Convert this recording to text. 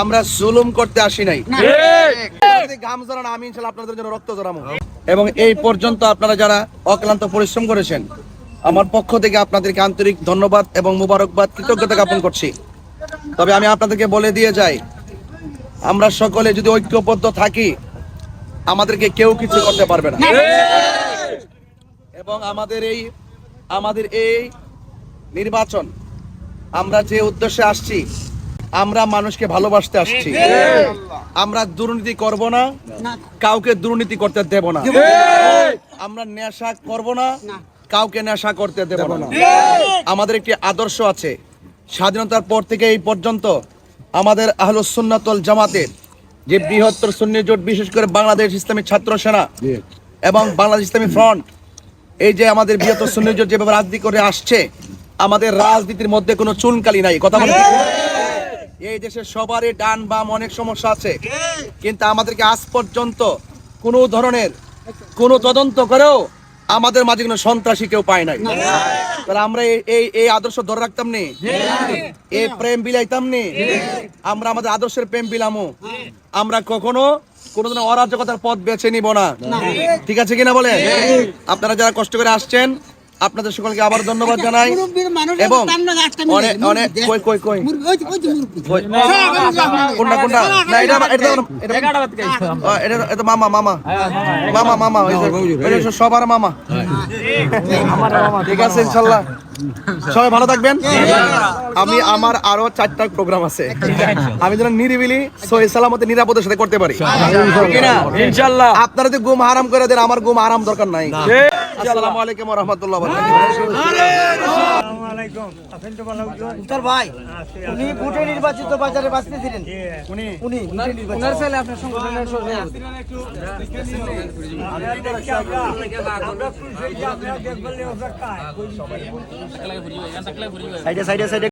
আমরা জুলুম করতে আসি নাই। ঘাম ঝরানো আমি ইনশাআল্লাহ আপনাদের জন্য রক্ত ঝরাবো। এবং এই পর্যন্ত আপনারা যারা অক্লান্ত পরিশ্রম করেছেন, আমার পক্ষ থেকে আপনাদেরকে আন্তরিক ধন্যবাদ এবং মুবারকবাদ, কৃতজ্ঞতা জ্ঞাপন করছি। তবে আমি আপনাদেরকে বলে দিয়ে যাই, আমরা সকলে যদি ঐক্যবদ্ধ থাকি, আমাদেরকে কেউ কিছু করতে পারবে না। এবং আমাদের এই নির্বাচন, আমরা যে উদ্দেশ্যে আসছি, আমরা মানুষকে ভালোবাসতে আসছি। আমরা দুর্নীতি করব না, কাউকে দুর্নীতি করতে দেব না। আমরা নেশা করব না, কাউকে নেশা করতে দেব না। আমাদের একটি আদর্শ আছে, স্বাধীনতার পর থেকে এই পর্যন্ত আমাদের আহলুস সুন্নাত ওয়াল জামাতের যে বৃহত্তর সুন্নি জোট, বিশেষ করে বাংলাদেশ ইসলামী ছাত্র সেনা এবং বাংলাদেশ ইসলামী ফ্রন্ট, এই যে আমাদের বৃহত্তর সুন্নি জোট যেভাবে রাজনীতি করে আসছে, আমাদের রাজনীতির মধ্যে কোনো চুনকালি নাই। কথা বলে, এই দেশে সবারই ডান বাম অনেক সমস্যা আছে, কিন্তু আমাদেরকে আজ পর্যন্ত কোনো ধরনের কোনো তদন্ত করেও আমাদের মাঝে কোনো সন্ত্রাসী কেউ পায় নাই। তাহলে আমরা এই আদর্শ ধরে রাখতাম নি, এই প্রেম বিলাইতাম নি, আমরা আমাদের আদর্শের প্রেম বিলামো। আমরা কখনো কোনো ধরনের অরাজকতার পথ বেছে নিব না। ঠিক আছে কিনা বলেন? আপনারা যারা কষ্ট করে আসছেন, আপনাদের সকলকে আবার ধন্যবাদ জানাই। এবং অনেক সবার মামা। ঠিক আছে, ইনশাল্লাহ সবাই ভালো থাকবেন। আমার আরো 4টা প্রোগ্রাম আছে, আমি যেন নিরিবিলি সহি সালামতে নিরাপদের সাথে করতে পারি। ইনশাল্লাহ আপনারা যদি ঘুম হারাম করে দেন, আমার ঘুম হারাম দরকার নাই। আসসালামু আলাইকুম ওয়া রাহমাতুল্লাহি ওয়া বারাকাতুহু। আসসালামু আলাইকুম। আপনি তো ভালো উত্তর ভাই, উনি ভোটে নির্বাচিত বাজারে বাঁচতেছিলেন, উনি ভোটে নির্বাচিত, ওনার ছেলে আপনার সংগঠনের সভাপতি। সাইডে সাইডে সাইডে